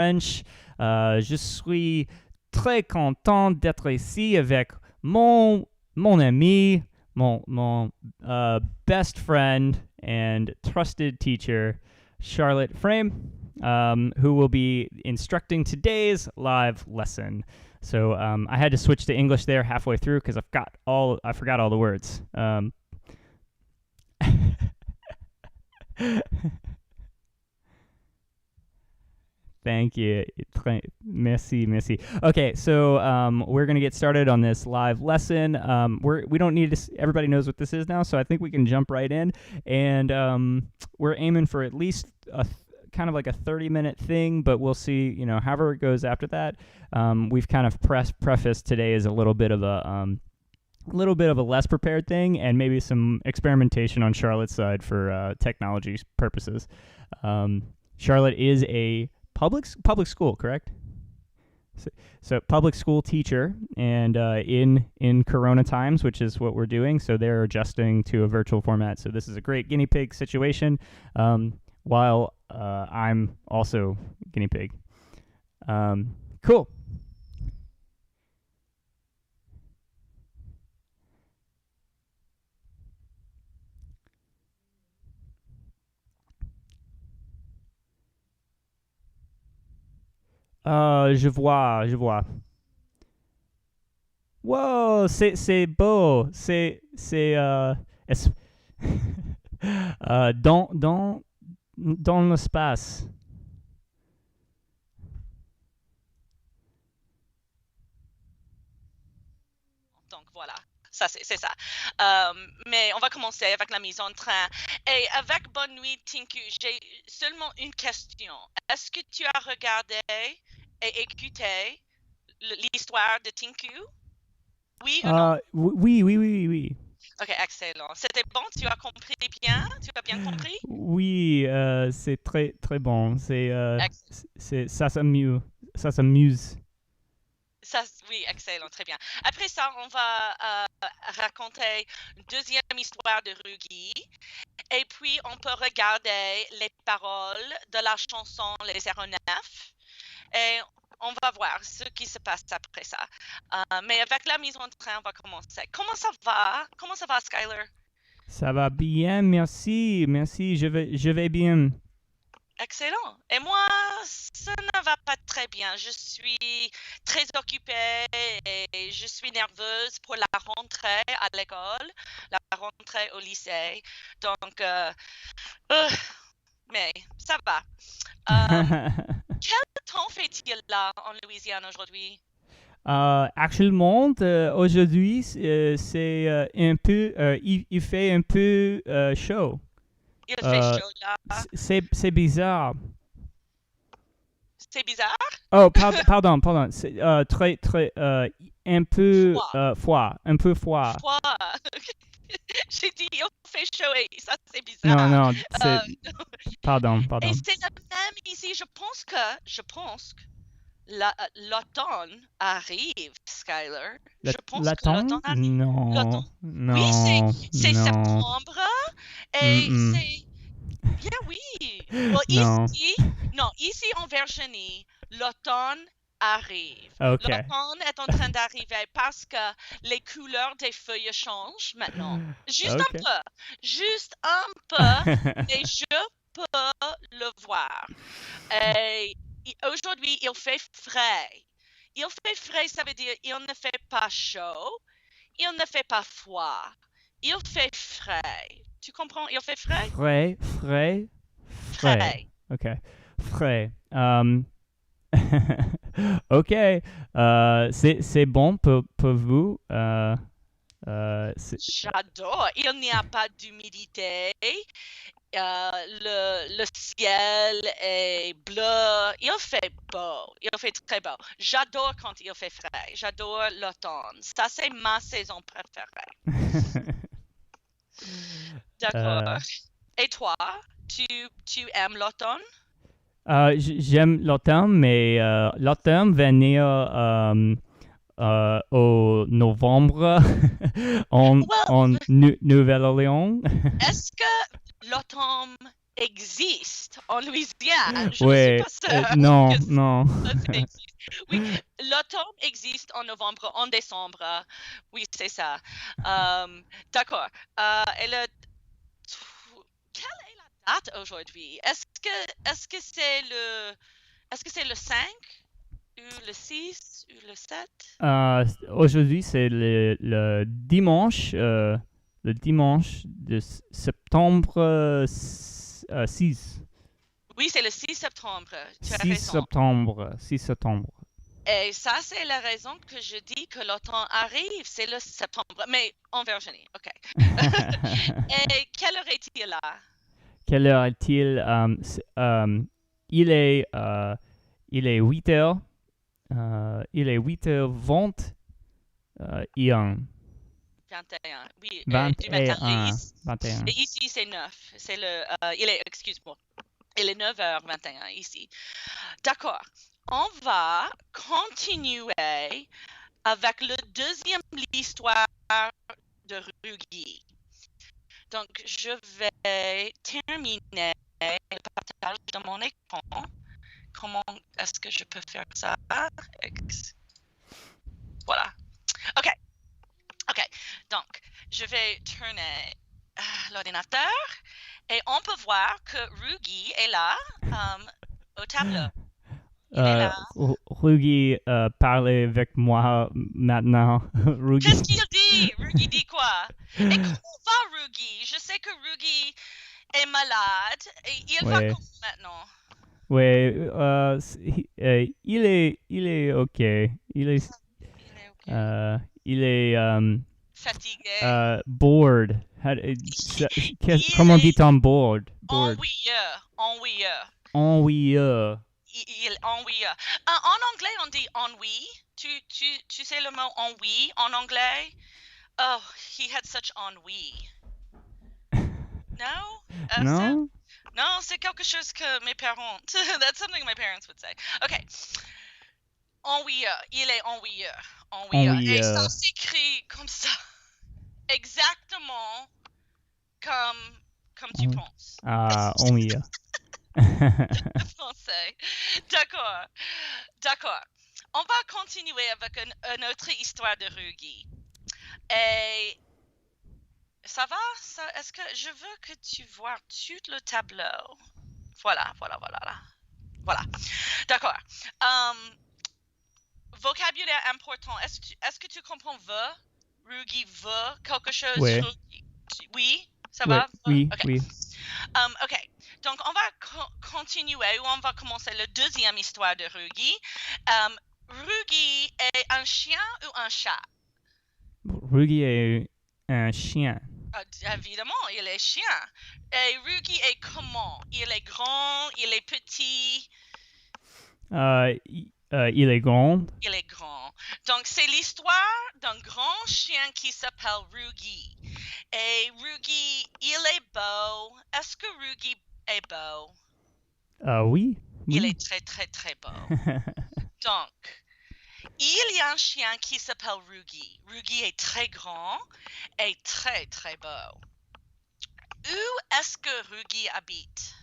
French. Je suis très content d'être ici avec mon ami, mon best friend and trusted teacher, Charlotte Frame, who will be instructing today's live lesson. So I had to switch to English there halfway through because I forgot all the words. Thank you. Merci. Okay, so we're gonna get started on this live lesson. We don't need to. Everybody knows what this is now, so I think we can jump right in. And we're aiming for at least kind of like a 30-minute thing, but we'll see. However it goes after that. We've kind of prefaced today as a little bit of a less prepared thing, and maybe some experimentation on Charlotte's side for technology purposes. Charlotte is a public school, correct? So public school teacher, and in Corona times, which is what we're doing, so they're adjusting to a virtual format. So this is a great guinea pig situation, while I'm also guinea pig. Cool. Je vois. Wow, c'est beau. C'est dans l'espace. Donc voilà, ça c'est ça. Mais on va commencer avec la mise en train. Et avec Bonne Nuit Tinku, j'ai seulement une question. Est-ce que tu as regardé et écouté l'histoire de Tinku? Oui ou non? Oui. Ok, excellent. C'était bon? Tu as compris bien? Tu as bien compris? Oui, c'est très très bon. Ça s'amuse. Oui, excellent, très bien. Après ça, on va raconter une deuxième histoire de Rugi. Et puis, on peut regarder les paroles de la chanson Les aéronefs. Et on va voir ce qui se passe après ça. Mais avec la mise en train, on va commencer. Comment ça va? Comment ça va, Skyler? Ça va bien, merci. Je vais bien. Excellent. Et moi, ça ne va pas très bien. Je suis très occupée et je suis nerveuse pour la rentrée à l'école, la rentrée au lycée. Donc, mais ça va. Quel temps fait-il là en Louisiane aujourd'hui? Actuellement, aujourd'hui, c'est un peu, il fait un peu chaud. Il fait chaud là. C'est bizarre. C'est bizarre? Oh, pardon. C'est très, un peu froid. Un peu froid. Froid. J'ai dit, il fait chaud et ça, c'est bizarre. Non, pardon. Et c'est le même ici. Je pense que l'automne arrive, Skyler. Je pense que l'automne arrive. Non. Oui, c'est septembre et c'est... Bien oui. Well, ici en Virginie, l'automne arrive. Okay. L'automne est en train d'arriver parce que les couleurs des feuilles changent maintenant. Juste un peu, mais je peux le voir. Et aujourd'hui, il fait frais. Il fait frais, ça veut dire il ne fait pas chaud, il ne fait pas froid. Il fait frais. Tu comprends? Il fait frais? Frais. Ok. Frais. Ok. C'est bon pour vous. J'adore. Il n'y a pas d'humidité. Le ciel est bleu. Il fait beau. Il fait très beau. J'adore quand il fait frais. J'adore l'automne. Ça, c'est ma saison préférée. D'accord. Et toi, tu aimes l'automne? J'aime l'automne, mais l'automne venir au novembre en Nouvelle-Orléans. Est-ce que l'automne existe en Louisiane. Je Ouais, ne suis pas sûre. non, que non. ça existe. Oui, l'automne existe en novembre, en décembre. Oui, c'est ça. D'accord. Et quelle est la date aujourd'hui? Est-ce que c'est le 5 ou le 6 ou le 7? Aujourd'hui, c'est le dimanche, de septembre 6. Oui, c'est le 6 septembre. Tu as 6 raison. septembre. 6 septembre. Et ça, c'est la raison que je dis que l'automne arrive. C'est le septembre. Mais en Virginie, OK. Et quelle heure est-il là? Quelle heure est-il? Il est, il est 8 heures. Il est 8h20. Et 21. Oui, du matin. 21. 21. Et ici, c'est 9. C'est excuse-moi. Il est 9h21 ici. D'accord. On va continuer avec le deuxième histoire de Rugi. Donc, je vais terminer le partage de mon écran. Comment est-ce que je peux faire ça? Voilà. OK. Donc, je vais tourner l'ordinateur et on peut voir que Rugi est là au tableau. Il est là. Rugi parle avec moi maintenant. Qu'est-ce qu'il dit? Rugi dit quoi? Et comment va Rugi? Je sais que Rugi est malade et il va comment maintenant? Ouais, il est OK. Il est fatigué. Bored. Comment dit-on bored? Ennuyeux. Ennuyeux. Il ennuyeux. En anglais, on dit ennui. Tu sais le mot ennui en anglais? Oh, he had such ennui. No? No? Non, c'est quelque chose que mes parents... That's something my parents would say. OK. Ennuyeux. Il est ennuyeux. Et ça s'écrit comme ça. Exactement comme tu penses. Ah, ennuyeux. Français. D'accord. On va continuer avec une autre histoire de Rugi. Et ça va? Est-ce que je veux que tu vois tout le tableau? Voilà. D'accord. Vocabulaire important. Est-ce que tu comprends veut? Rugi veut quelque chose? Oui. Oui? Ça va? Oui, okay. Oui. OK. Donc, on va continuer ou on va commencer la deuxième histoire de Rugi. Rugi est un chien ou un chat? Rugi est un chien. Évidemment, il est chien. Et Rugi est comment? Il est grand, il est petit? Il est grand. Il est grand. Donc, c'est l'histoire d'un grand chien qui s'appelle Rugi. Et Rugi, il est beau. Est-ce que Rugi est beau? Oui. Il est très, très, très beau. Donc, il y a un chien qui s'appelle Rugi. Rugi est très grand et très, très beau. Où est-ce que Rugi habite?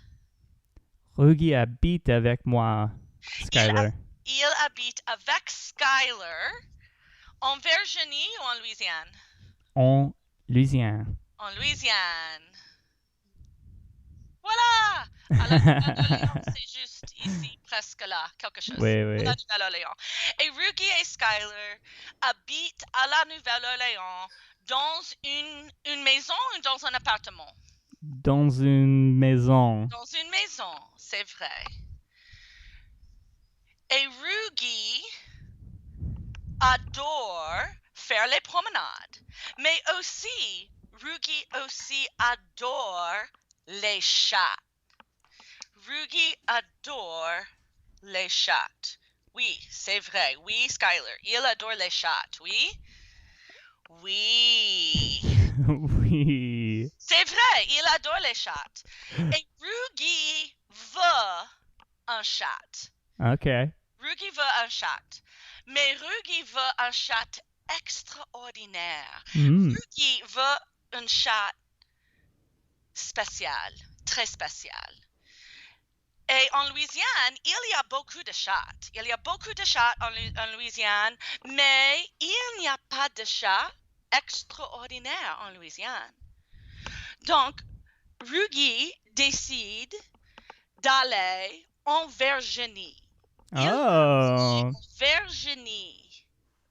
Rugi habite avec moi, Skyler. Il habite avec Skyler en Virginie ou en Louisiane? En Louisiane. En Louisiane. Voilà! À la Nouvelle-Orléans, c'est juste ici, presque là, quelque chose. Oui. À la Nouvelle-Orléans. Et Rugi et Skyler habitent à la Nouvelle-Orléans dans une maison ou dans un appartement? Dans une maison. Dans une maison, c'est vrai. Et Rugi adore faire les promenades. Mais aussi, Rugi aussi adore les chats. Rugi adore les chats. Oui, c'est vrai. Oui, Skyler, il adore les chats, oui? Oui. Oui. C'est vrai, il adore les chats. Et Rugi veut un chat. OK. Rugi veut un chat. Mais Rugi veut un chat extraordinaire. Rugi veut un chat spécial. très spécial. Et en Louisiane, il y a beaucoup de chats. Il y a beaucoup de chats en Louisiane, mais il n'y a pas de chats extraordinaires en Louisiane. Donc, Rugi décide d'aller en Virginie. Il va en Virginie.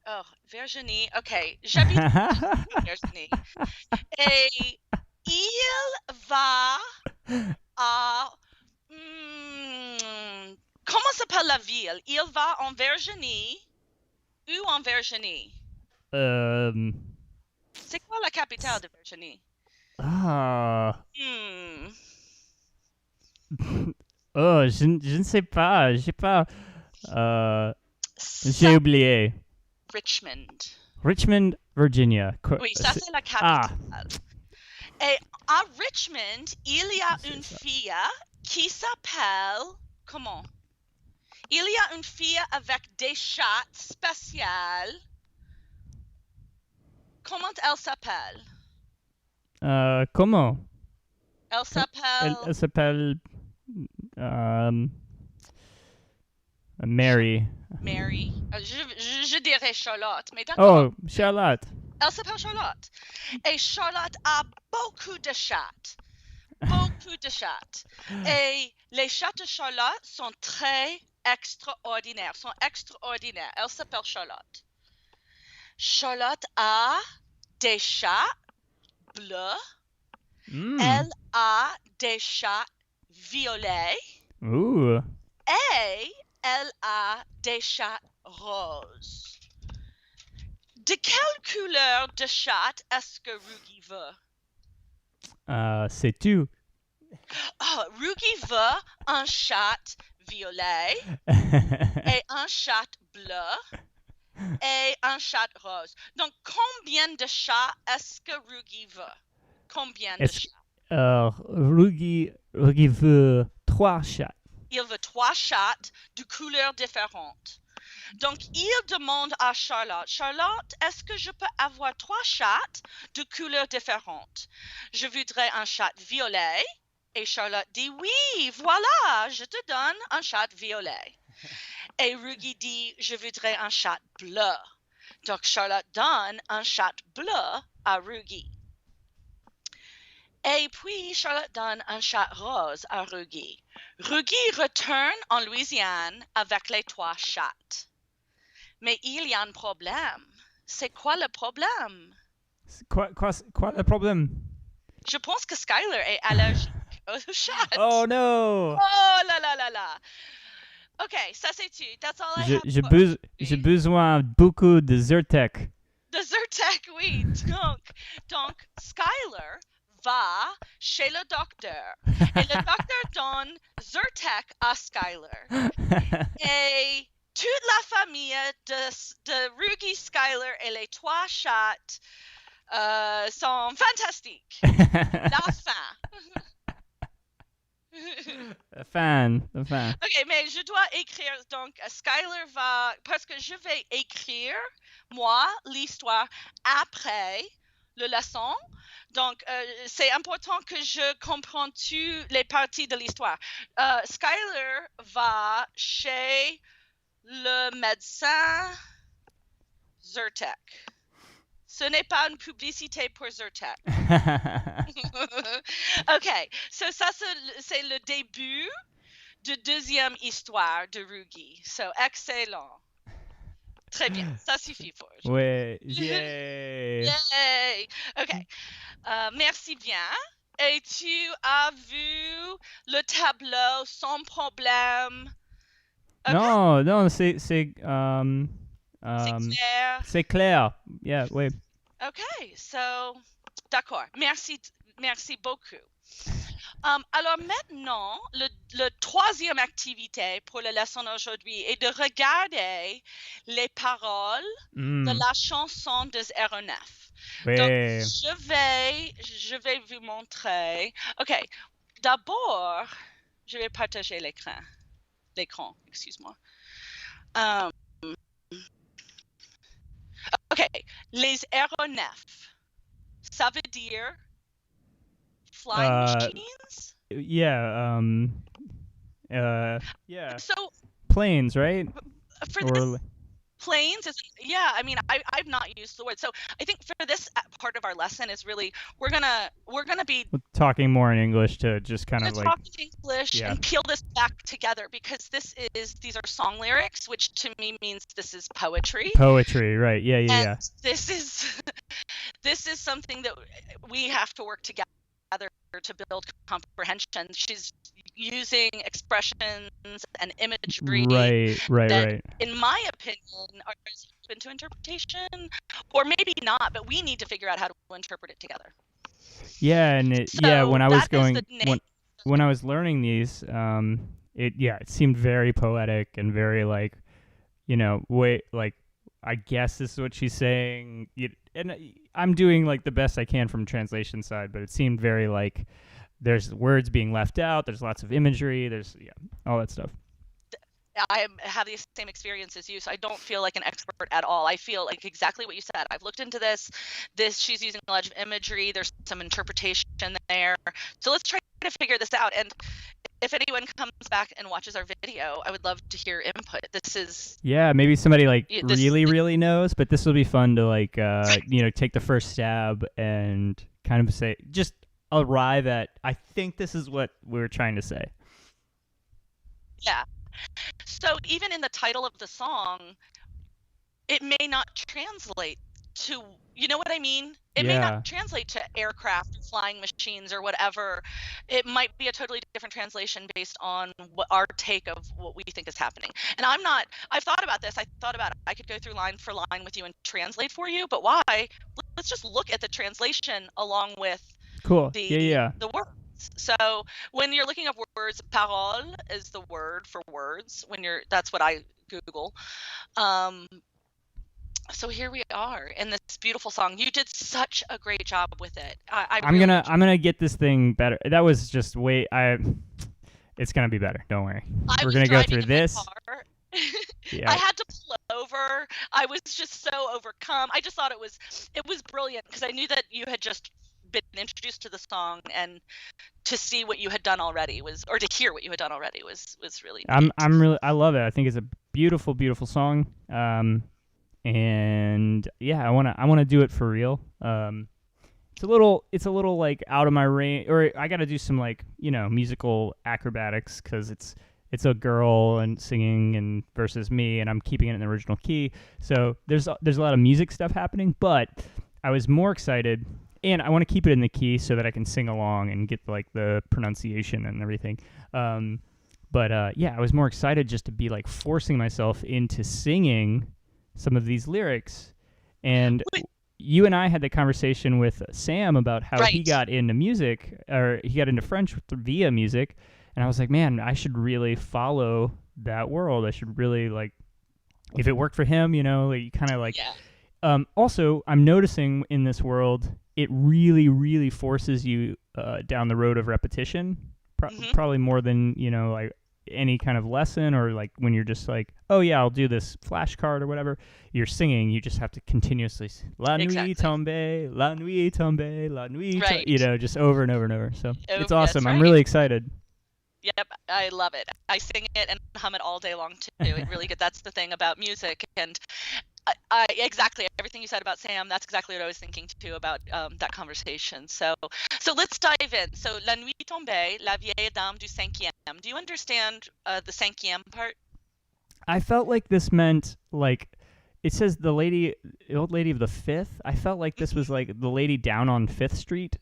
Oh, Virginie. OK, j'habite en Virginie. Et il va à... comment s'appelle la ville? Il va en Virginie. Où en Virginie? C'est quoi la capitale de Virginie? Oh, je ne sais pas. J'ai pas. J'ai oublié. Richmond, Virginia. Oui, ça c'est la capitale. Et à Richmond, il y a une fille qui s'appelle... Comment? Il y a une fille avec des chats spéciales. Comment elle s'appelle? Comment? Elle s'appelle... Elle s'appelle... Mary. Mary. Je dirais Charlotte, mais d'accord. Oh, Charlotte. Elle s'appelle Charlotte. Et Charlotte a beaucoup de chats. Beaucoup de chats. Et les chats de Charlotte sont très extraordinaires. Elle s'appelle Charlotte. Charlotte a des chats bleus. Elle a des chats violets. Et elle a des chats roses. De quelle couleur de chat est-ce que Rugi veut? C'est tout. Oh, Rugi veut un chat violet et un chat bleu et un chat rose. Donc, combien de chats est-ce que Rugi veut? Combien de chats? Rugi veut 3 chats. Il veut 3 chats de couleurs différentes. Donc, il demande à Charlotte, Charlotte, est-ce que je peux avoir 3 chats de couleurs différentes? Je voudrais un chat violet. Et Charlotte dit, oui, voilà, je te donne un chat violet. Et Rugi dit, je voudrais un chat bleu. Donc, Charlotte donne un chat bleu à Rugi. Et puis, Charlotte donne un chat rose à Rugi. Rugi retourne en Louisiane avec les 3 chats. Mais il y a un problème. C'est quoi le problème? Quoi le problème? Je pense que Skyler est allergique aux chats. Oh no! Oh là là là là! OK, ça c'est tout. That's all I have. J'ai besoin beaucoup de Zyrtec. De Zyrtec, oui. Donc, Skyler va chez le docteur. Et le docteur donne Zyrtec à Skyler. Et toute la famille de Rugi, Skyler et les 3 chats sont fantastiques. La fin. Fan. OK, mais je dois écrire. Donc, Skyler va... Parce que je vais écrire, moi, l'histoire après le leçon. Donc, c'est important que je comprenne toutes les parties de l'histoire. Skyler va chez le médecin Zyrtec. Ce n'est pas une publicité pour Zyrtec. OK, so ça c'est le début de deuxième histoire de Rugi. So, excellent. Très bien, ça suffit pour aujourd'hui. Ouais, Yay! OK, merci bien. Et tu as vu le tableau sans problème? Okay. Non, c'est clair. C'est clair. Yeah, ouais. OK, so, d'accord. Merci beaucoup. Alors maintenant, le troisième activité pour la leçon aujourd'hui est de regarder les paroles de la chanson des aéronefs. Ouais. Donc, je vais vous montrer. OK, d'abord, je vais partager l'écran, excuse-moi. OK, les aéronefs, ça veut dire flying machines? yeah, yeah, So planes, right? for this Or planes is, yeah, I mean, I've not used the word. So I think for this part of our lesson is really we're gonna be talking more in English to just kind we're of gonna like, talk in English yeah, and peel this back together, because these are song lyrics, which to me means this is poetry. poetry, right? Yeah, yeah, And yeah. this is this is something that we have to work together to build comprehension. She's using expressions and imagery Right, right, that, right. in my opinion, are open to interpretation, or maybe not, but we need to figure out how to interpret it together. Yeah, and yeah, So that is the name. when I was learning these, it seemed very poetic and very like, wait, like I guess this is what she's saying. And I'm doing like the best I can from translation side, but it seemed very like there's words being left out. There's lots of imagery. There's all that stuff. I have the same experience as you, so I don't feel like an expert at all. I feel like exactly what you said. I've looked into this. She's using a lot of imagery. There's some interpretation there. So let's try to figure this out. And if anyone comes back and watches our video, I would love to hear input. This is Maybe somebody like this really knows, but this will be fun to like take the first stab and kind of say, just arrive at, I think this is what we're trying to say. Yeah. So even in the title of the song, it may not translate to, you know what I mean? It may not translate to aircraft, flying machines, or whatever. It might be a totally different translation based on what our take of what we think is happening. And I've thought about this. I could go through line for line with you and translate for you, but why? Let's just look at the translation along with the words. So when you're looking up words, parole is the word for words. That's what I Google. So here we are in this beautiful song. You did such a great job with it. I'm gonna get this thing better. That was just it's gonna be better. Don't worry. We're gonna go through this. Yeah. I had to pull over. I was just so overcome. I just thought it was brilliant, because I knew that you had just been introduced to the song, and to see what you had done already or to hear what you had done already was really neat. I love it. I think it's a beautiful, beautiful song. And yeah, I wanna do it for real. It's a little like out of my range, or I got to do some like musical acrobatics, because it's a girl and singing and versus me, and I'm keeping it in the original key. So there's a lot of music stuff happening, but I was more excited, and I want to keep it in the key so that I can sing along and get like the pronunciation and everything. But I was more excited just to be like forcing myself into singing some of these lyrics. And you and I had the conversation with Sam about how he got into music, or he got into French via music. And I was like, man, I should really follow that world. I should really like, if it worked for him, like, kind of like. Yeah. Also, I'm noticing in this world, it really, really forces you down the road of repetition, probably more than like any kind of lesson, or like when you're just like, oh yeah, I'll do this flashcard or whatever. You're singing, you just have to continuously La Nuit Tombe, La Nuit Tombe, La Nuit, just over and over and over. So it's awesome. I'm really excited. Yep, I love it. I sing it and hum it all day long too. It really good. That's the thing about music. And I exactly everything you said about Sam. That's exactly what I was thinking too about that conversation. So let's dive in. So La Nuit Tombe, La vieille dame du cinquième. Do you understand the cinquième part? I felt like this meant like, it says the old lady of the Fifth. I felt like this was like the lady down on Fifth Street.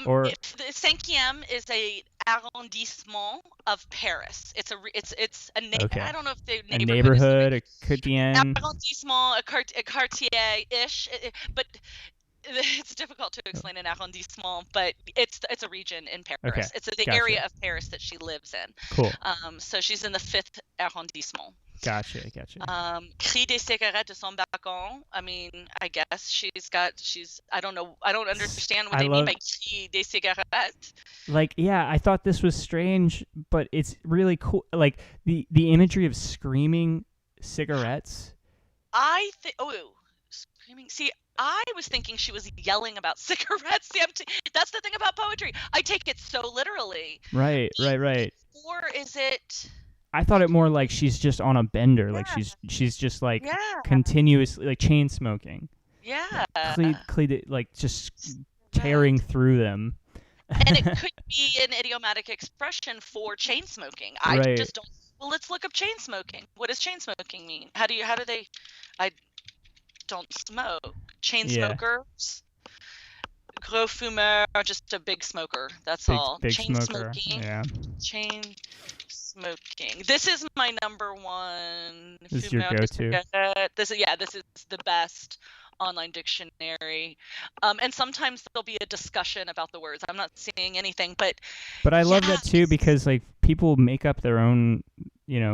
Or the cinquième is a arrondissement of Paris. It's a okay. I don't know if the neighborhood. A neighborhood, a quartier. Arrondissement, a quartier-ish, but it's difficult to explain an arrondissement, but it's a region in Paris. Okay. It's the area of Paris that she lives in. Cool. So she's in the 5th arrondissement. Gotcha. Cri des cigarettes de son balcon. I mean, I guess I don't know. I don't understand what they mean by cri des cigarettes. Like, yeah, I thought this was strange, but it's really cool. Like the imagery of screaming cigarettes. Screaming. See, I was thinking she was yelling about cigarettes. That's the thing about poetry. I take it so literally. Right. Or is it? I thought it more like she's just on a bender, like Yeah, she's just like yeah, continuously like chain smoking, yeah. like just Right. tearing through them. And it could be an idiomatic expression for chain smoking. I Right. just don't. Well, let's look up chain smoking. What does chain smoking mean? How do they? I don't smoke. Chain Yeah. smokers. Gros fumeur, just a big smoker. That's Big all. big Chain smoker. smoking. Yeah. Chain smoking. This is my number one This is your fumeur de go-to. cigarette. This is the best online dictionary. And sometimes there'll be a discussion about the words. I'm not seeing anything, but But I love that too yes. because like people make up their own,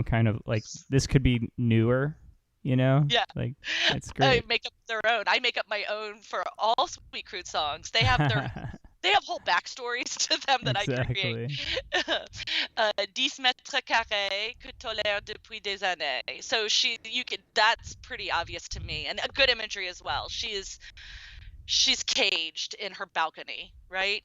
kind of like this could be newer, Yeah. like it's I great. make up their own. I make up my own for all Sweet Crude songs. They have whole backstories to them that I create. Exactly. 10 mètres carrés que tolère depuis des années. So that's pretty obvious to me, and a good imagery as well. She's caged in her balcony, right?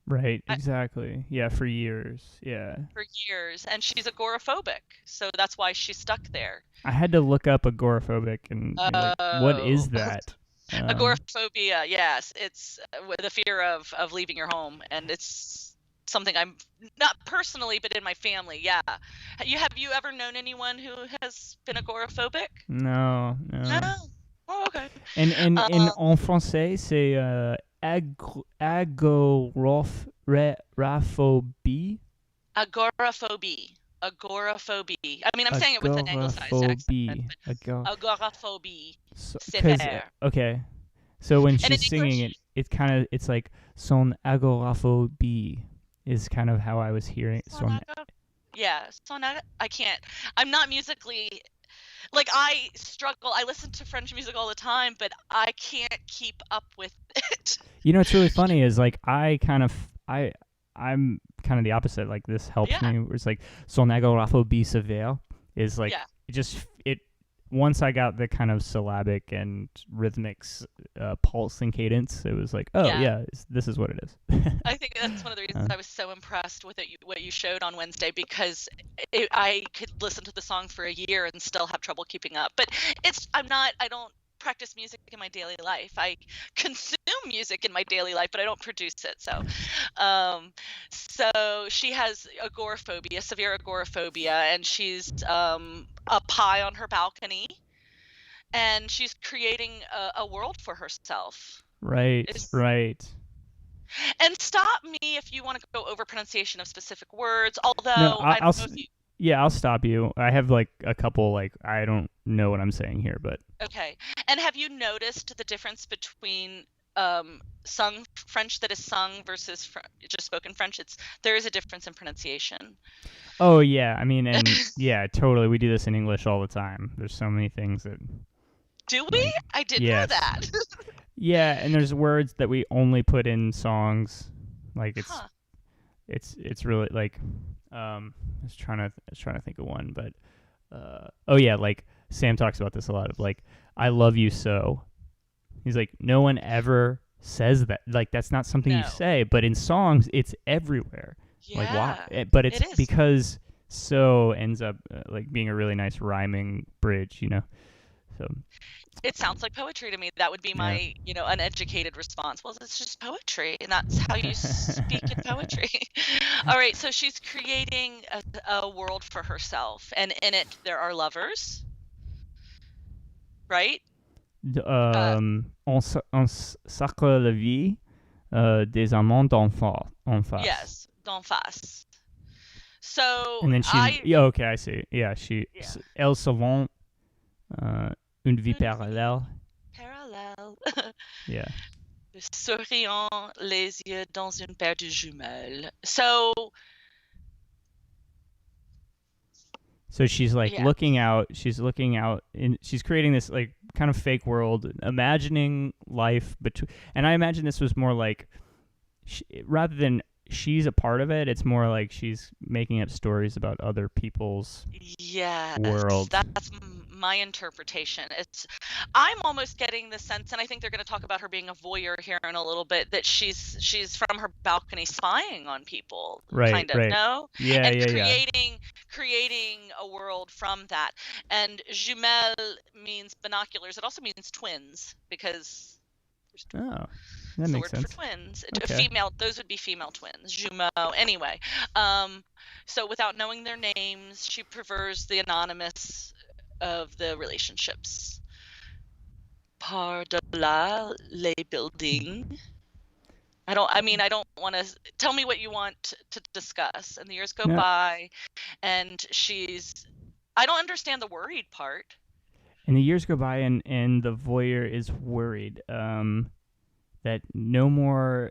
Right, exactly. Yeah, for years. Yeah. For years, and she's agoraphobic, so that's why she's stuck there. I had to look up agoraphobic and be like, what Oh. is that? Agoraphobia, yes, it's the fear of leaving your home, and it's something I'm not personally, but in my family. Yeah, have you ever known anyone who has been agoraphobic? No. No. Oh, okay. And Uh, en français, c'est agoraphobie. agoraphobia. Agoraphobia. I mean, I'm saying it with an anglicized accent, Agoraphobie. but agoraphobia, Because sévère. okay, so when And in she's singing English, it, it's like son agoraphobie is kind of how I was hearing son. yeah, I can't. I'm not musically like I struggle. I listen to French music all the time, but I can't keep up with it. What's really funny is like I'm kind of the opposite. Like this helps Yeah, me. Where it's like son agoraphobie sévère is like yeah, it once I got the kind of syllabic and rhythmic pulse and cadence, it was like, oh yeah. yeah, this is what it is. I think that's one of the reasons uh, I was so impressed with what you showed on Wednesday, because I could listen to the song for a year and still have trouble keeping up. But I don't practice music in my daily life. I consume music in my daily life, but I don't produce it. So she has agoraphobia, severe agoraphobia, and she's up high on her balcony, and she's creating a world for herself. right, It's, right. and stop me if you want to go over pronunciation of specific words. No, Although I don't know if you. yeah, I'll stop you. I have like a couple like I don't know what I'm saying here, but Okay. And have you noticed the difference between sung French that is sung versus just spoken French? There is a difference in pronunciation. oh yeah, I mean, and yeah, totally. We do this in English all the time. There's so many things that Do we? like I didn't know yes, that. yeah, and there's words that we only put in songs. Like Huh. it's really like I was trying to think of one, but oh yeah, like Sam talks about this a lot of like I love you so. He's like no one ever says that. Like that's not something you No. say, but in songs it's everywhere. Like why? Yeah. But it's It is. because so ends up like being a really nice rhyming bridge. So It sounds like poetry to me. That would be yeah. my, uneducated response. Well, it's just poetry, and that's how you speak in poetry. All right, so she's creating a world for herself, and in it there are lovers, right? Uh, On sacre la vie des amants d'enfants en face. yes, d'en face. So And then yeah, okay, I see. Yeah, yeah, elles se vont une vie une vie parallèle. parallèle. Yeah. Souriant les yeux dans une paire de jumelles. So She's like yeah, looking out. She's looking out, and she's creating this like kind of fake world, imagining life between. And I imagine this was more like, rather than she's a part of it, it's more like she's making up stories about other people's yes, world. that's my interpretation. I'm almost getting the sense, and I think they're going to talk about her being a voyeur here in a little bit, that she's from her balcony spying on people, Right, kind of, right. no? Yeah, And yeah. creating a world from that. And jumelle means binoculars. It also means twins, because Oh, that it's the makes word for sense. twins. Okay. Those would be female twins, jumeaux. Anyway, so without knowing their names, she prefers the anonymous of the relationships. Par-delà les buildings. I don't want to tell me what you want to discuss. And the years go by, and I don't understand the worried part. And the years go by, and the voyeur is worried that no more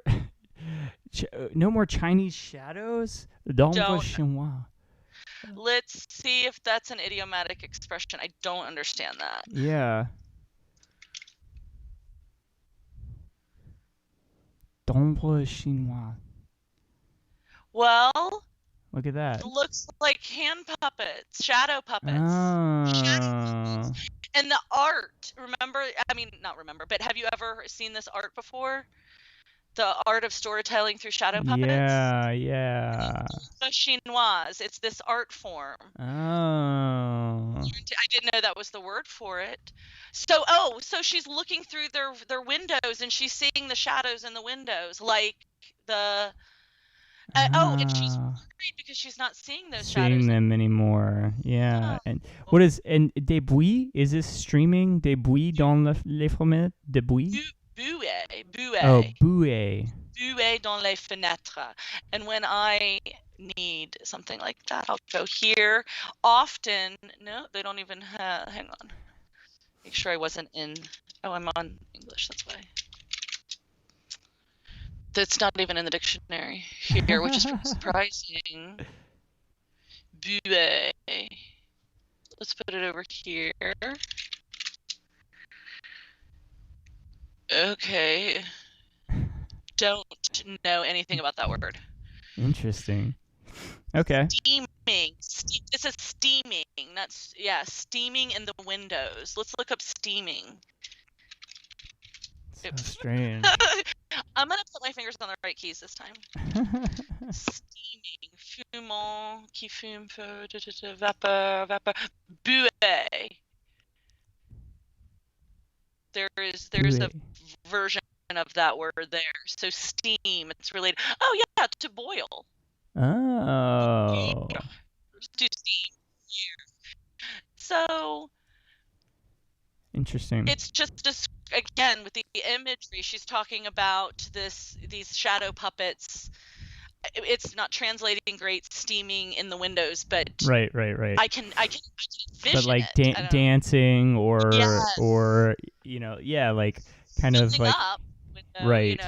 Chinese shadows. D'ombre chinois. Let's see if that's an idiomatic expression. I don't understand that. Yeah. D'ombre chinois. Well, look at that. It looks like hand puppets, shadow puppets. Oh. And the art, not remember, but have you ever seen this art before? The art of storytelling through shadow puppets? Yeah. The chinois. It's this art form. Oh. I didn't know that was the word for it. So she's looking through their windows, and she's seeing the shadows in the windows, like the. And she's worried because she's not seeing those shadows. Seeing them anymore. Yeah. And what is des bruits? Is this streaming? Des bruits dans les fenêtres? Des bruits? Buée. Oh, buée. Buée dans les fenêtres. And when I need something like that, I'll go here. Often, no, they don't even have. Hang on. Make sure I wasn't in. Oh, I'm on English. That's why. That's not even in the dictionary here, which is surprising. Buée. Let's put it over here. Okay. Don't know anything about that word. Interesting. Okay. Steaming. This is steaming. Steaming in the windows. Let's look up steaming. So strange. I'm going to put my fingers on the right keys this time. Steaming. Fumant. Qui fume. Vapeur. Buée. There's a version of that word there. So steam. It's related. Oh, yeah, to boil. Oh. To steam. So. Interesting. It's just again with the imagery, she's talking about these shadow puppets. It's not translating great, steaming in the windows, but right. I can envision but like it. Dancing or like kind Filling of like up window, right.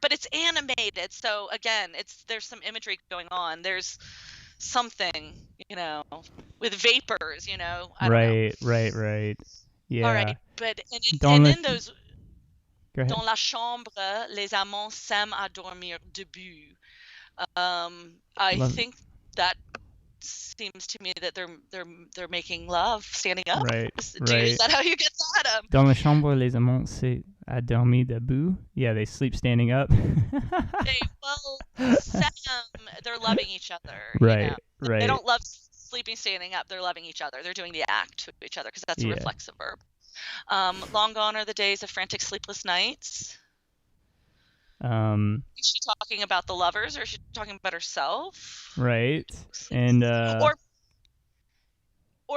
But it's animated, so again, there's some imagery going on. There's something, with vapors, I don't know. Right. Yeah. All right, but in those. Dans la chambre, les amants s'aiment à dormir debout. I think that seems to me that they're making love standing up. Right. Is that how you get that? Dans la chambre, les amants s'aiment à dormir debout. Yeah, they sleep standing up. They're loving each other. Right. They don't love sleeping standing up. They're loving each other. They're doing the act to each other because that's a reflexive verb. Long gone are the days of frantic sleepless nights. Is she talking about the lovers, or is she talking about herself? Right. And or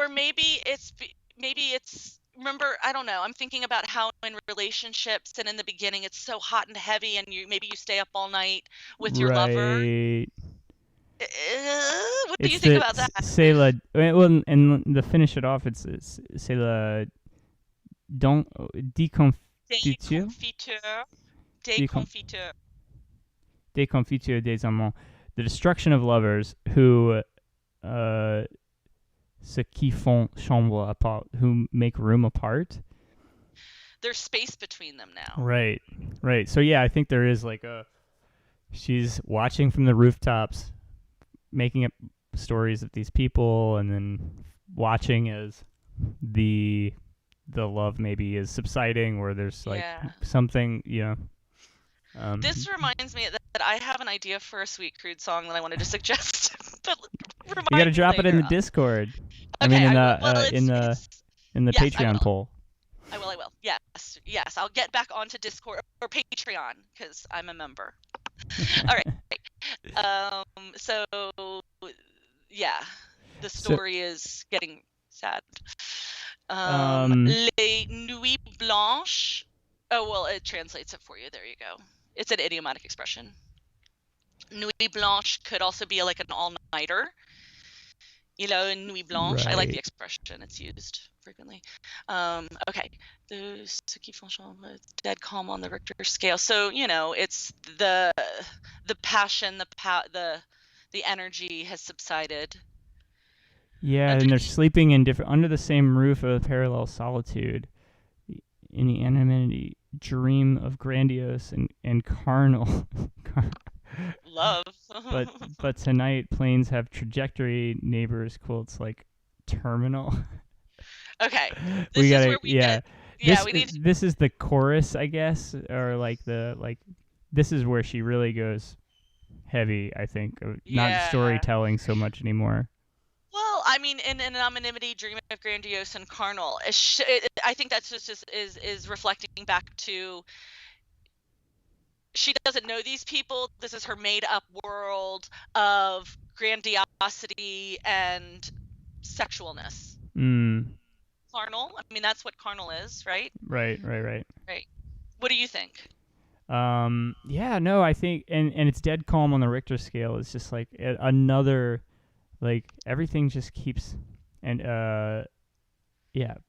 maybe it's remember, I don't know, I'm thinking about how in relationships and in the beginning it's so hot and heavy, and you stay up all night with your lover. What do you think about that? C'est la, well, and to finish it off, c'est la déconfiture des amants, the destruction of lovers who ce qui font chambre apart, who make room apart. There's space between them now. Right. So yeah, I think there is she's watching from the rooftops, making up stories of these people, and then watching as the love maybe is subsiding, or there's like something, This reminds me that I have an idea for a Sweet Crude song that I wanted to suggest. But you got to drop it in the Discord. Okay, in the Patreon poll. I will. Yes. I'll get back onto Discord or Patreon because I'm a member. All right. So yeah, the story is getting sad. Les Nuits Blanches. Oh, well, it translates it for you. There you go. It's an idiomatic expression. Nuit Blanche could also be like an all-nighter. Nuit Blanche. Right. I like the expression. It's used frequently. Okay. Ceux qui font chambre, dead calm on the Richter scale. So, it's the passion, the energy has subsided. Yeah, and they're sleeping under the same roof of parallel solitude. In the anonymity, dream of grandiose and carnal. Love. but tonight planes have trajectory, neighbors quotes like terminal. Okay. This is the chorus, I guess, or like this is where she really goes heavy, I think. Not storytelling so much anymore. Well, I mean, in anonymity, dream of grandiose and carnal. I think that's just is reflecting back to she doesn't know these people. This is her made-up world of grandiosity and sexualness. Carnal. I mean, that's what carnal is, right? Right. What do you think? Yeah, no, I think, and it's dead calm on the Richter scale. It's just like another, like everything just keeps, and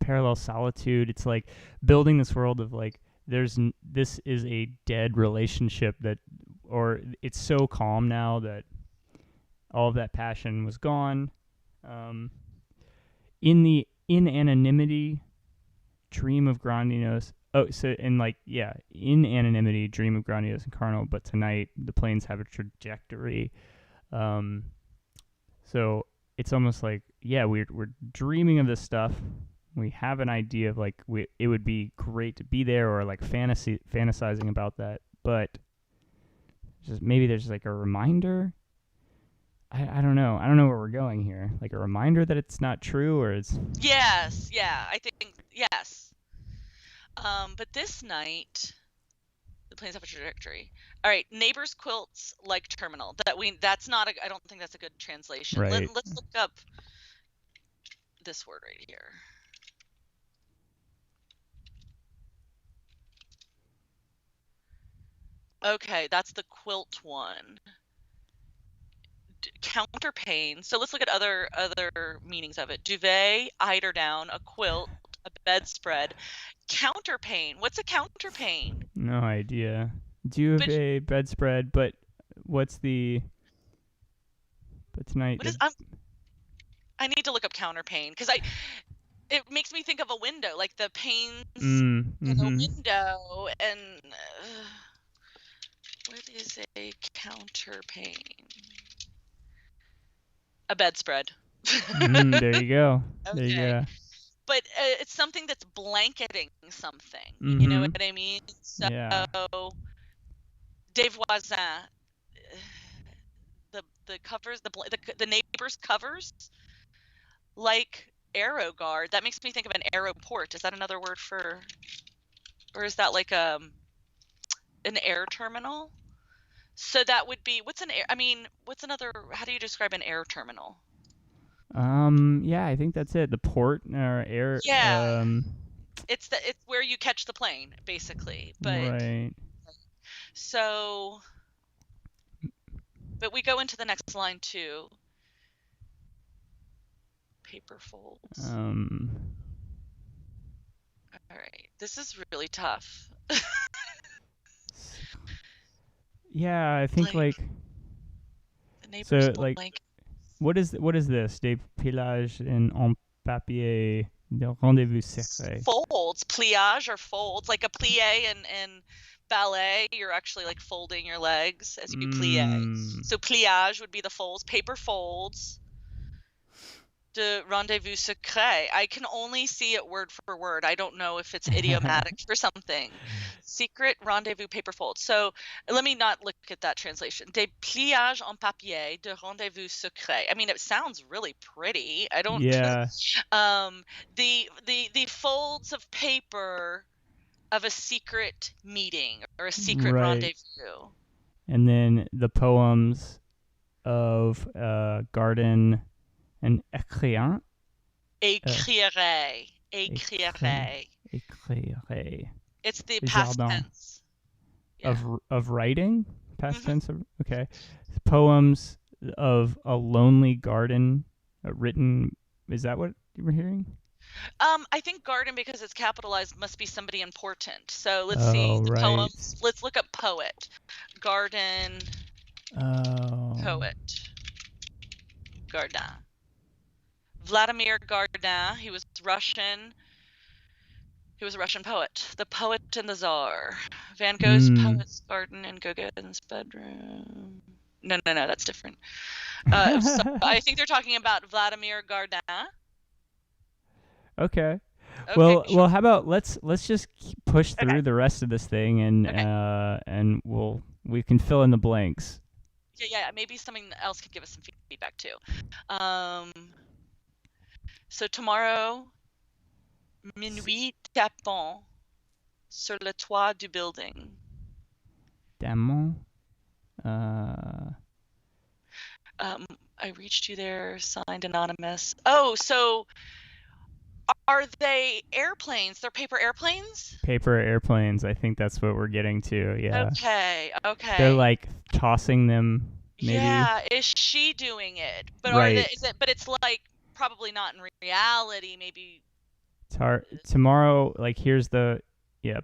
parallel solitude. It's like building this world of like, this is a dead relationship or it's so calm now that all of that passion was gone. In anonymity, dream of grandinos. In anonymity, dream of grandiose and carnal, but tonight the planes have a trajectory. So it's almost like, we're dreaming of this stuff. We have an idea of like it would be great to be there, or like fantasizing about that, but just maybe there's like a reminder. I don't know. I don't know where we're going here. Like a reminder that it's not true, or it's yes, I think yes. But this night, the planes have a trajectory. All right, neighbors quilts like terminal. That's not. I don't think that's a good translation. Right. Let's look up this word right here. Okay, that's the quilt one. Counterpane. So let's look at other meanings of it. Duvet, eiderdown, a quilt, a bedspread. Counterpane. What's a counterpane? No idea. Duvet, bedspread, but what's the? But tonight. I need to look up counterpane because it makes me think of a window, like the panes in a window, and what is a counterpane? A bedspread. There you go. Okay. There you go. But it's something that's blanketing something. You know what I mean? So, Des Voisins, the covers, the neighbors' covers, like aero guard. That makes me think of an aeroport. Is that another word for, or is that like an air terminal? So that would be, what's another, how do you describe an air terminal? I think that's it. The port or air. Yeah. It's where you catch the plane, basically. But right. So, but we go into the next line too. Paper folds. All right. This is really tough. Yeah, I think the neighbors blanket. What is this? Des pillages en papier de rendezvous secret. Folds, pliage or folds, like a plie in ballet. You're actually like folding your legs as you plie. So pliage would be the folds, paper folds. de rendezvous secret. I can only see it word for word. I don't know if it's idiomatic for something. Secret rendezvous paper fold. So let me not look at that translation. Des pliages en papier de rendezvous secret. I mean, it sounds really pretty. I don't. Yeah. The folds of paper of a secret meeting or a secret Right. rendezvous. And then the poems of Garden and Écrian. Écrirai. It's the past Jardin. tense. Yeah. Of writing? Past tense? Okay. Poems of a lonely garden written. Is that what you were hearing? I think garden, because it's capitalized, must be somebody important. So let's see the poems. Let's look up poet. Garden. Poet. Gardin. Vladimir Gardin. He was Russian. He was a Russian poet. The Poet and the Tsar. Van Gogh's Poet's Garden in Gauguin's bedroom. No, that's different. So I think they're talking about Vladimir Gardin. Okay. Well, sure. Well, how about let's just push through the rest of this thing, and we can fill in the blanks. Yeah. Maybe something else could give us some feedback too. So tomorrow, minuit tapant sur le toit du building. Damon. I reached you there. Signed anonymous. Oh, so. Are they airplanes? They're paper airplanes? Paper airplanes. I think that's what we're getting to. Yeah. Okay. They're like tossing them. Maybe. Yeah. Is she doing it? But right. But it's like probably not in reality. Maybe. Tomorrow. Like here's the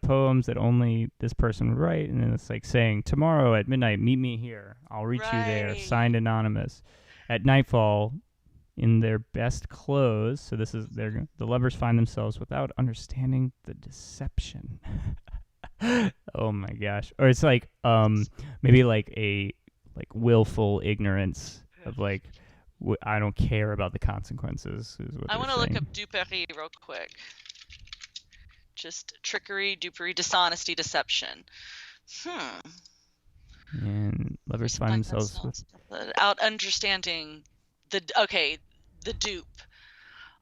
poems that only this person would write, and then it's like saying tomorrow at midnight, meet me here. I'll reach you there. Signed anonymous. At nightfall. In their best clothes, so this is the lovers find themselves without understanding the deception. Oh my gosh! Or it's like maybe like a willful ignorance of like I don't care about the consequences. Is what I want to look up duperie real quick. Just trickery, duperie, dishonesty, deception. And lovers find themselves without understanding. The dupe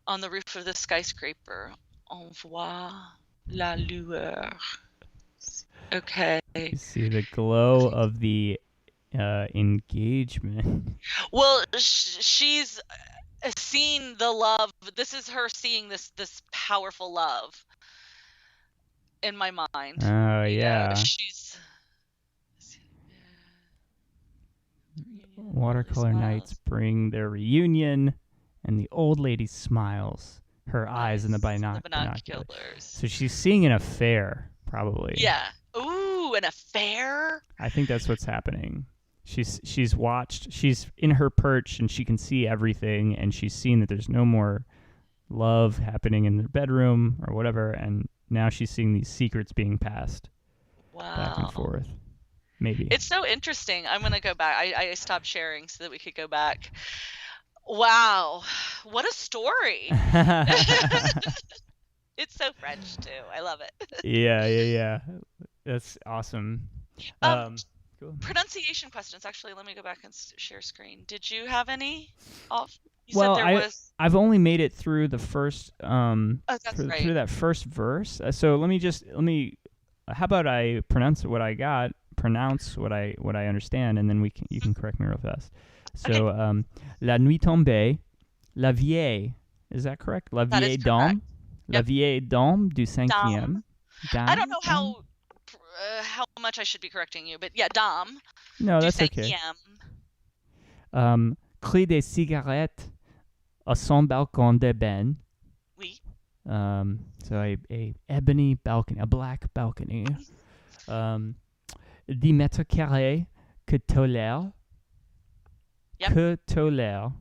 on the roof of the skyscraper. On voit la lueur. Okay. You see the glow of the engagement. Well, she's seen the love. This is her seeing this powerful love in my mind. Oh, yeah. She's... Watercolor nights bring their reunion, and the old lady smiles, her eyes in the binoculars. So she's seeing an affair, probably. Yeah. Ooh, an affair? I think that's what's happening. She's watched, she's in her perch, and she can see everything, and she's seen that there's no more love happening in their bedroom or whatever, and now she's seeing these secrets being passed back and forth. Maybe. It's so interesting. I'm going to go back. I stopped sharing so that we could go back. Wow. What a story. It's so French, too. I love it. Yeah. That's awesome. Cool. Pronunciation questions. Actually, let me go back and share screen. Did you have any? I've only made it through the first through that first verse. So let me how about I pronounce what I understand, and then you can correct me real fast. So, okay. La Nuit Tombe, La Vieille, is that correct? La Vieille Dame, La Vieille Dame du cinquième. Dame. I don't know how much I should be correcting you, but yeah, Dame. No, that's okay. Cri des cigarettes à son balcon d'ébène. Oui. So a ebony balcony, a black balcony. 10 mètres carrés que tolère. Yep. Que tolère.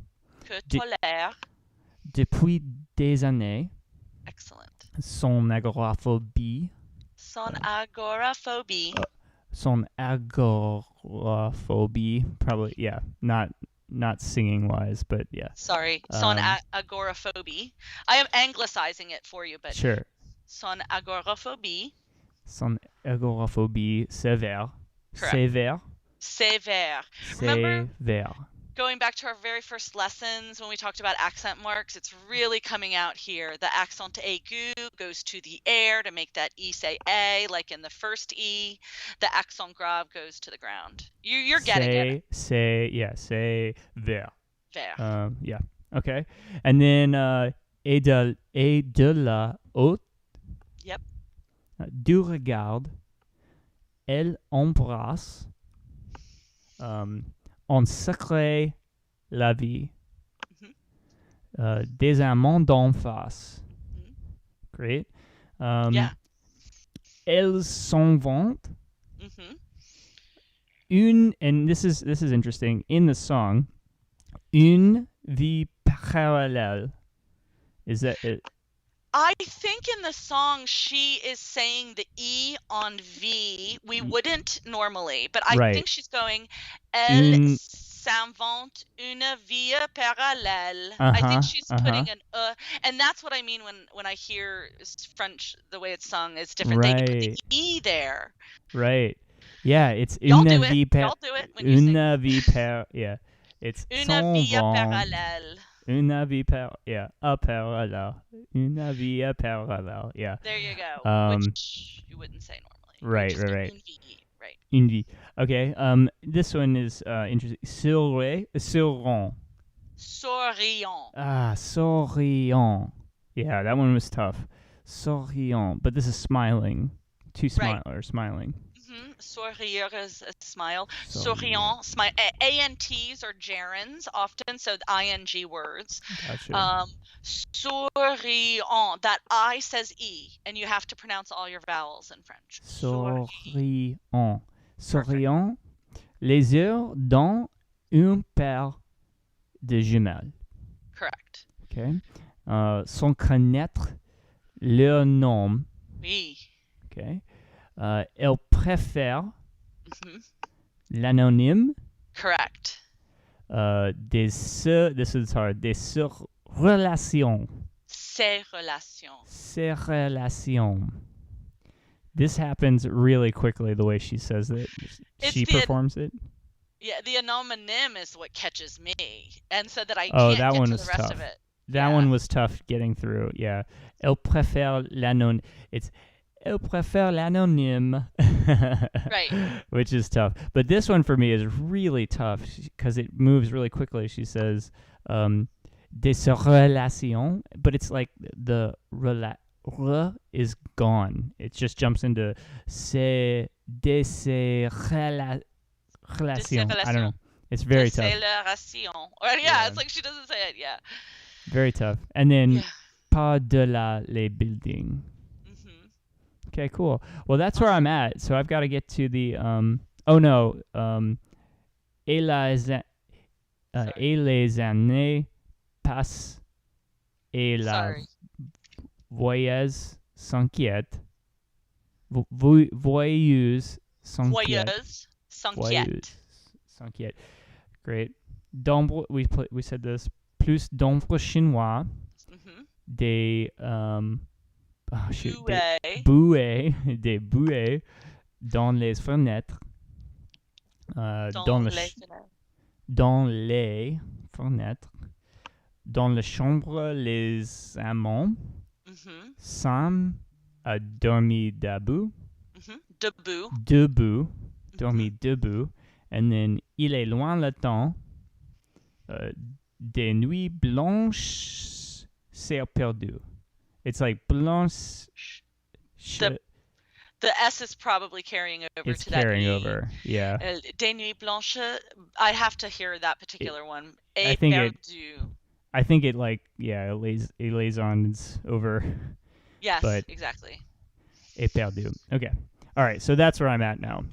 Depuis des années. Excellent. Son agoraphobie. Son agoraphobie. Son agoraphobie. Probably, yeah. Not not singing wise, but yeah. Sorry, son agoraphobie. I am anglicizing it for you, but sure. Son agoraphobie. Son agoraphobie sévère. Correct. Sévère. Sévère. Remember Sévère. going back to our very first lessons when we talked about accent marks, it's really coming out here. The accent aigu goes to the air to make that E say A, like in the first E. The accent grave goes to the ground. You're getting it. Sévère. Vert. Yeah. Okay. And then et de la haute. Yep. Du regard. Elle embrasse. En secret la vie. Des amants d'en face. Great. Yeah. Elles s'en vont. And this is interesting. In the song, une vie parallèle. Is that it? I think in the song she is saying the E on V. We wouldn't normally, but I think she's going Elle s'invente une vie parallèle. I think she's putting an and that's what I mean when I hear French, the way it's sung is different. They put the E there. Right. Yeah, it's Y'all une do vie it. Y'all do it when you sing. Une vie yeah. It's une vie parallèle. Une vie parallèle. Une vie parallèle. Yeah. There you go. Which you wouldn't say normally. Right. Right. Une vie. Okay. This one is interesting. Souriant. Souriant. Yeah, that one was tough. Souriant, but this is smiling. To smile or smiling. Sourire is a smile. Souriant, smile. ANTs are gerunds often, so ing words. Gotcha. Souriant. That I says E, and you have to pronounce all your vowels in French. Souriant. Souriant. Les heures dans une paire de jumelles. Correct. Okay. Sans connaître leur nom. Oui. Okay. Elle préfère l'anonyme. Correct. This is hard. Des relations. Ses relations. Ses relations. This happens really quickly, the way she says it. She performs it. Yeah, the anomanym is what catches me. And so that I can't get to the rest of it. That one was tough getting through. Yeah. Elle préfère l'anonyme. It's Elle préfère l'anonyme. Right. Which is tough. But this one for me is really tough because it moves really quickly. She says, des relations, but it's like the re is gone. It just jumps into des relations. I don't know. It's very tough. Yeah, it's like she doesn't say it. Yeah. Very tough. And then par-delà les buildings. Okay, cool. Well, that's where I'm at. So I've got to get to the eliza, et les années passent et la voyeuse s'inquiète. Voyeuse s'inquiète. Great. D'ombre, we said this. Plus d'ombre chinois. Des des bouées dans les fenêtres. Dans les fenêtres. Dans la chambre, les amants. Sam a dormi debout. Dormi debout. And then il est loin le temps. Des nuits blanches s'est perdu. It's like blanche. The S is probably carrying over it's to that. It's carrying over, yeah. Des nuits blanches. I have to hear that particular one. I think it like it lays on it's over. Yes, but exactly. Et perdu. Okay. All right. So that's where I'm at now.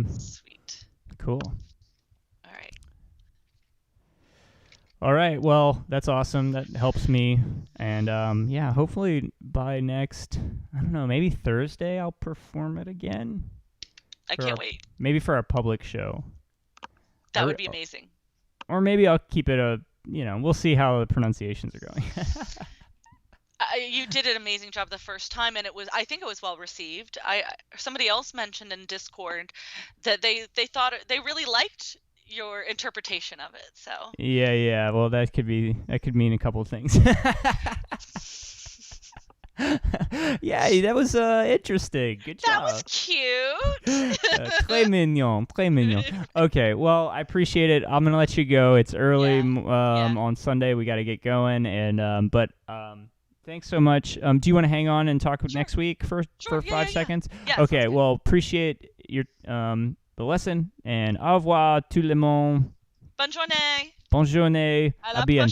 Sweet. Cool. All right, well, that's awesome. That helps me. And hopefully by next, I don't know, maybe Thursday I'll perform it again. I can't wait. Maybe for a public show. That would be amazing. or maybe I'll keep it we'll see how the pronunciations are going. You did an amazing job the first time, and I think it was well received. Somebody else mentioned in Discord that they thought they really liked your interpretation of it. So yeah. Well, that could mean a couple of things. Yeah, that was interesting. Good job. That was cute. Très mignon, très mignon. Okay, well, I appreciate it. I'm gonna let you go. It's early on Sunday. We got to get going, and thanks so much. Do you want to hang on and talk next week for 5 seconds? Yeah, okay. Well, appreciate your the lesson, and au revoir tout le monde. Bonne journée. Bonne journée. À la bientôt.